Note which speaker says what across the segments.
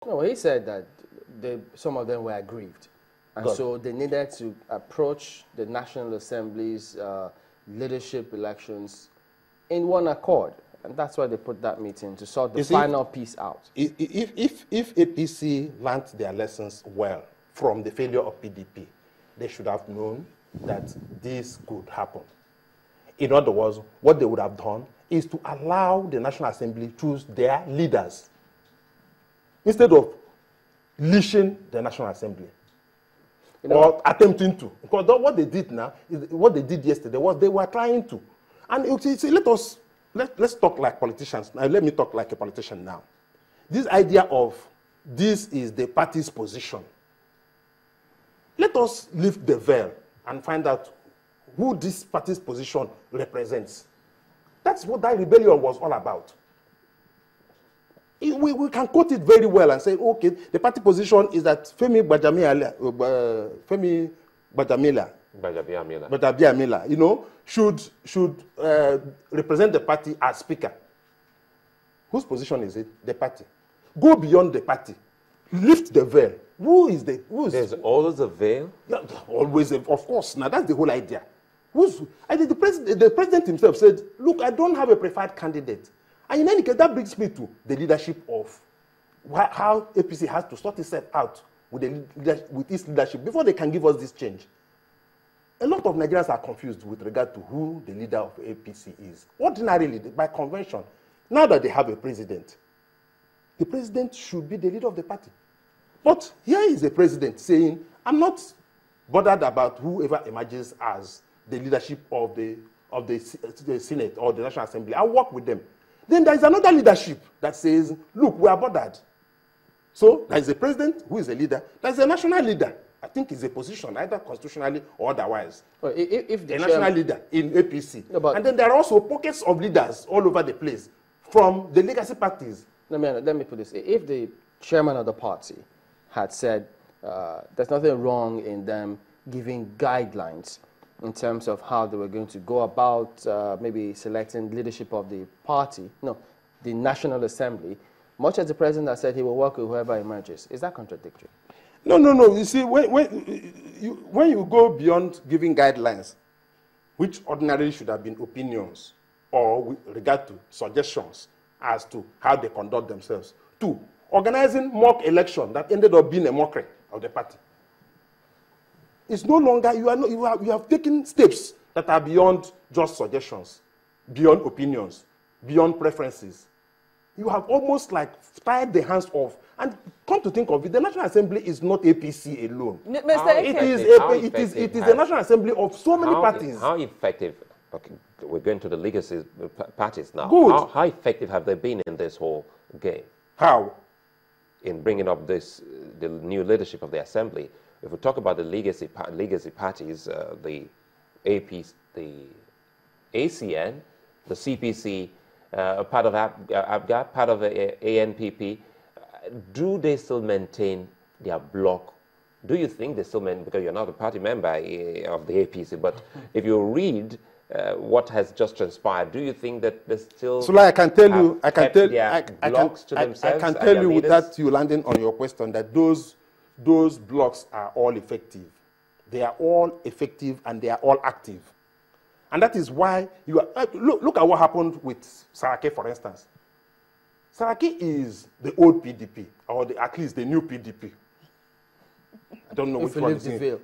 Speaker 1: No, he said that some of them were aggrieved. And so they needed to approach the National Assembly's leadership elections in one accord. And that's why they put that meeting, to sort the final piece out.
Speaker 2: If APC learned their lessons well from the failure of PDP, they should have known that this could happen. In other words, what they would have done is to allow the National Assembly choose their leaders instead of leashing the National Assembly. Or attempting to. Because what they did now, what they did yesterday was they were trying to. And let's talk like politicians. Now, let me talk like a politician now. This idea of this is the party's position. Let us lift the veil and find out who this party's position represents. That's what that rebellion was all about. We can quote it very well and say, okay, the party position is that Femi Gbajabiamila, you know, should represent the party as speaker. Whose position is it? The party. Go beyond the party. Lift the veil. There's
Speaker 3: always a veil?
Speaker 2: Yeah, always, of course. Now, that's the whole idea. The president himself said, look, I don't have a preferred candidate. And in any case, that brings me to the leadership of how APC has to sort itself out with its leadership before they can give us this change. A lot of Nigerians are confused with regard to who the leader of APC is. Ordinarily, by convention, now that they have a president, the president should be the leader of the party. But here is a president saying, I'm not bothered about whoever emerges as the leadership of the Senate or the National Assembly. I'll work with them. Then there is another leadership that says, look, we are bothered. So there is a president who is a leader. There is a national leader. I think it's a position, either constitutionally or otherwise.
Speaker 1: Well, if the
Speaker 2: national leader in APC. No, and then there are also pockets of leaders all over the place from the legacy parties.
Speaker 1: Let me put this. If the chairman of the party had said there's nothing wrong in them giving guidelines in terms of how they were going to go about maybe selecting leadership of the party, no, the National Assembly, much as the president has said he will work with whoever emerges. Is that contradictory?
Speaker 2: No. You see, when you go beyond giving guidelines, which ordinarily should have been opinions or with regard to suggestions as to how they conduct themselves, to organizing mock election that ended up being a mockery of the party. It's no longer, you have taken steps that are beyond just suggestions, beyond opinions, beyond preferences. You have almost like tied the hands off. And come to think of it, the National Assembly is not APC alone. It is the National Assembly of so many parties.
Speaker 3: How effective, okay, we're going to the legacy parties now.
Speaker 2: Good.
Speaker 3: How effective have they been in this whole game?
Speaker 2: How?
Speaker 3: In bringing up the new leadership of the Assembly. If we talk about the legacy parties, the APC, the ACN, the CPC, part of ABGA, part of the ANPP, do they still maintain their bloc? Do you think they still maintain, because you're not a party member of the APC, but if you read what has just transpired, do you think that they still
Speaker 2: I can tell you without you landing on your question that those blocks are all effective. They are all effective and they are all active. And that is why you are, look at what happened with Saraki, for instance. Saraki is the old PDP, or at least the new PDP. I don't know which one is it.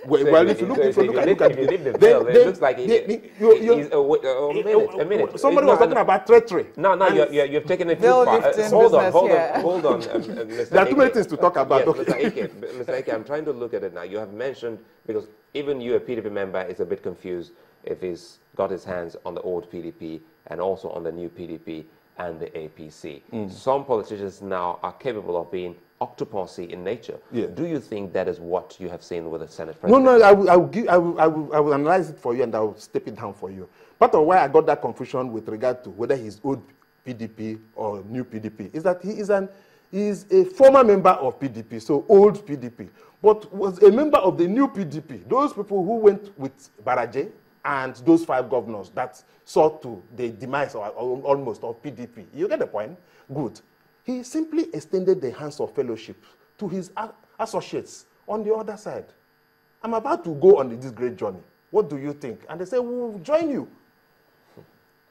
Speaker 2: Well, if you look at
Speaker 3: it, it looks like a minute.
Speaker 2: Somebody was talking about treachery.
Speaker 3: No, you've taken it too far. Hold on.
Speaker 2: There are too many things to talk about.
Speaker 3: Mr. Ike, I'm trying to look at it now. You have mentioned, because even you, a PDP member, is a bit confused if he's got his hands on the old PDP and also on the new PDP and the APC. Some politicians now are capable of being octopussy in nature. Yeah. Do you think that is what you have seen with the Senate president?
Speaker 2: No, I will analyze it for you and I will step it down for you. Part of why I got that confusion with regard to whether he's old PDP or new PDP is that he is a former member of PDP, so old PDP, but was a member of the new PDP. Those people who went with Baraje and those 5 governors that saw to the demise or almost of PDP. You get the point? Good. He simply extended the hands of fellowship to his associates on the other side. I'm about to go on this great journey. What do you think? And they say, we'll join you.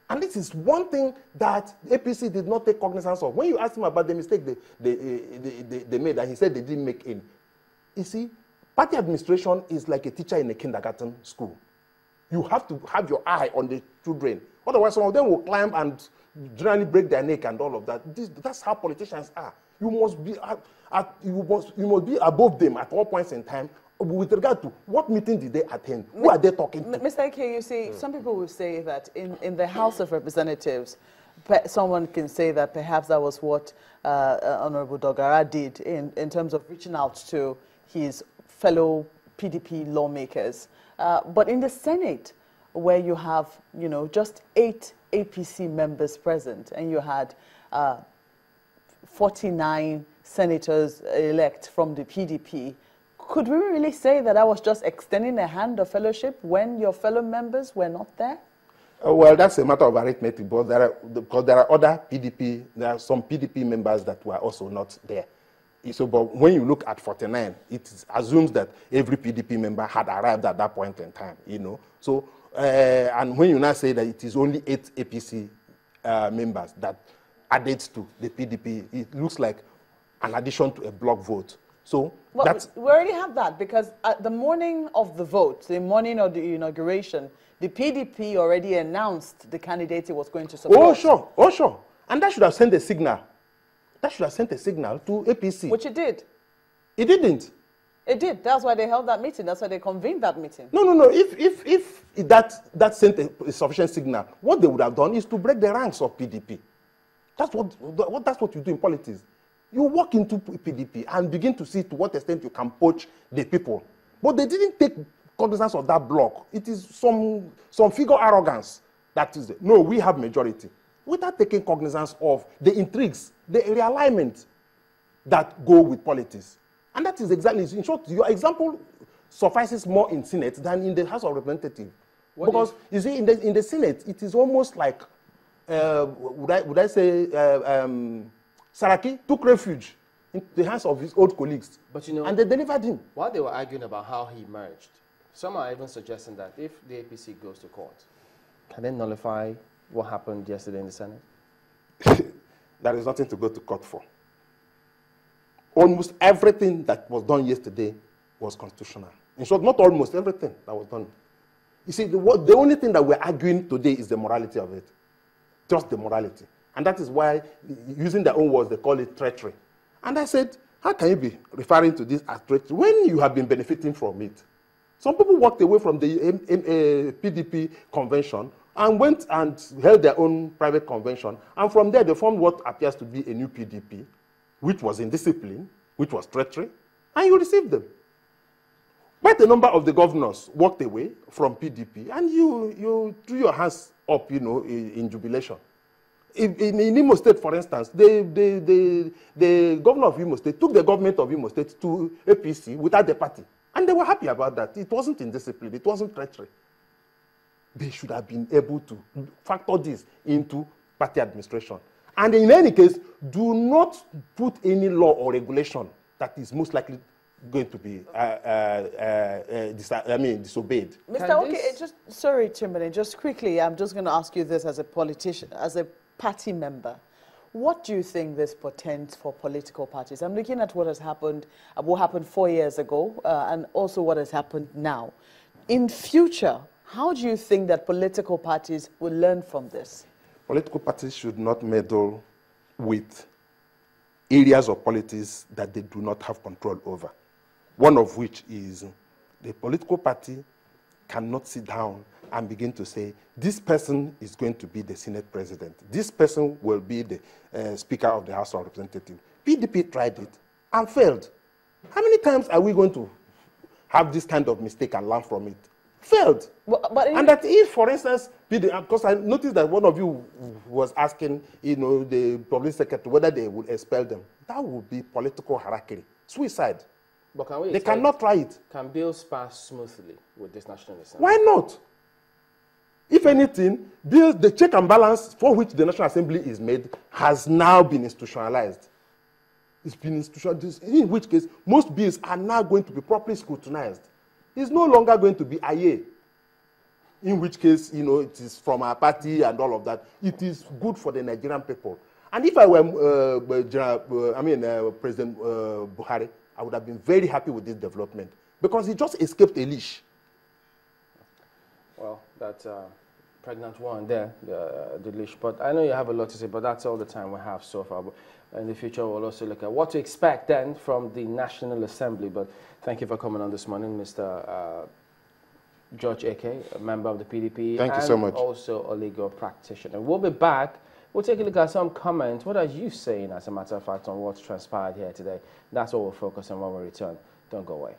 Speaker 2: And this is one thing that APC did not take cognizance of. When you ask him about the mistake they made, and he said they didn't make any. You see, party administration is like a teacher in a kindergarten school. You have to have your eye on the children. Otherwise, some of them will climb and generally break their neck and all of that. That's how politicians are. You must be you must be above them at all points in time with regard to what meeting did they attend, who are they talking to.
Speaker 4: Mr. Ike, you see, some people will say that in the House of Representatives, someone can say that perhaps that was what Honorable Dogara did in terms of reaching out to his fellow PDP lawmakers. But in the Senate, where you have, just 8 APC members present, and you had 49 senators elect from the PDP, could we really say that I was just extending a hand of fellowship when your fellow members were not there?
Speaker 2: Well, that's a matter of arithmetic, but because there are other PDP, there are some PDP members that were also not there. So, but when you look at 49, it assumes that every PDP member had arrived at that point in time, So, and when you now say that it is only 8 APC members that added to the PDP, it looks like an addition to a block vote. So
Speaker 4: well, we already have that, because at the morning of the vote, the morning of the inauguration, the PDP already announced the candidate it was going to support.
Speaker 2: Oh, sure. And that should have sent a signal. That should have sent a signal to APC.
Speaker 4: Which it did.
Speaker 2: It didn't.
Speaker 4: It did. That's why they held that meeting. That's why they convened that meeting.
Speaker 2: No. If that sent a sufficient signal, what they would have done is to break the ranks of PDP. That's what you do in politics. You walk into PDP and begin to see to what extent you can poach the people. But they didn't take cognizance of that block. It is some figure arrogance that is, no, we have majority. Without taking cognizance of the intrigues, the realignment that go with politics. And that is exactly, in short, your example suffices more in Senate than in the House of Representatives. Because, you see, in the Senate, it is almost like, would I say, Saraki took refuge in the hands of his old colleagues.
Speaker 1: But
Speaker 2: and they delivered him.
Speaker 1: While they were arguing about how he merged, some are even suggesting that if the APC goes to court, can they nullify what happened yesterday in the Senate?
Speaker 2: There is nothing to go to court for. Almost everything that was done yesterday was constitutional. In short, not almost everything that was done. You see, the only thing that we're arguing today is the morality of it. Just the morality. And that is why, using their own words, they call it treachery. And I said, how can you be referring to this as treachery when you have been benefiting from it? Some people walked away from the PDP convention and went and held their own private convention. And from there, they formed what appears to be a new PDP, which was indiscipline, which was treachery, and you received them. Quite a number of the governors walked away from PDP, and you threw your hands up, in jubilation. In Imo State, for instance, the governor of Imo State took the government of Imo State to APC without the party. And they were happy about that. It wasn't indiscipline. It wasn't treachery. They should have been able to factor this into party administration. And in any case, do not put any law or regulation that is most likely going to be disobeyed.
Speaker 4: Mr. Okay, sorry, Timberlake, just quickly, I'm just going to ask you this as a politician, as a party member. What do you think this portends for political parties? I'm looking at what happened 4 years ago, and also what has happened now. In future, how do you think that political parties will learn from this?
Speaker 2: Political parties should not meddle with areas of politics that they do not have control over. One of which is the political party cannot sit down and begin to say, this person is going to be the Senate president. This person will be the Speaker of the House of Representatives. PDP tried it and failed. How many times are we going to have this kind of mistake and learn from it? Failed. And that if, for instance, because I noticed that one of you was asking, the public secretary whether they would expel them. That would be political harakiri, suicide.
Speaker 1: But
Speaker 2: they cannot try it.
Speaker 1: Can bills pass smoothly with this National Assembly?
Speaker 2: Why not? If anything, the check and balance for which the National Assembly is made has now been institutionalized. It's been institutionalized, in which case most bills are now going to be properly scrutinized. It's no longer going to be aye, in which case, you know, it is from our party and all of that. It is good for the Nigerian people. And if I were President Buhari, I would have been very happy with this development because he just escaped a leash.
Speaker 1: Well, that's pregnant one there, the leash. But I know you have a lot to say, but that's all the time we have so far. But in the future, we'll also look at what to expect then from the National Assembly. But thank you for coming on this morning, Mr. George Eke, a member of the PDP.
Speaker 2: Thank you so much.
Speaker 1: Also a legal practitioner. We'll be back. We'll take a look at some comments. What are you saying, as a matter of fact, on what's transpired here today? That's what we'll focus on when we return. Don't go away.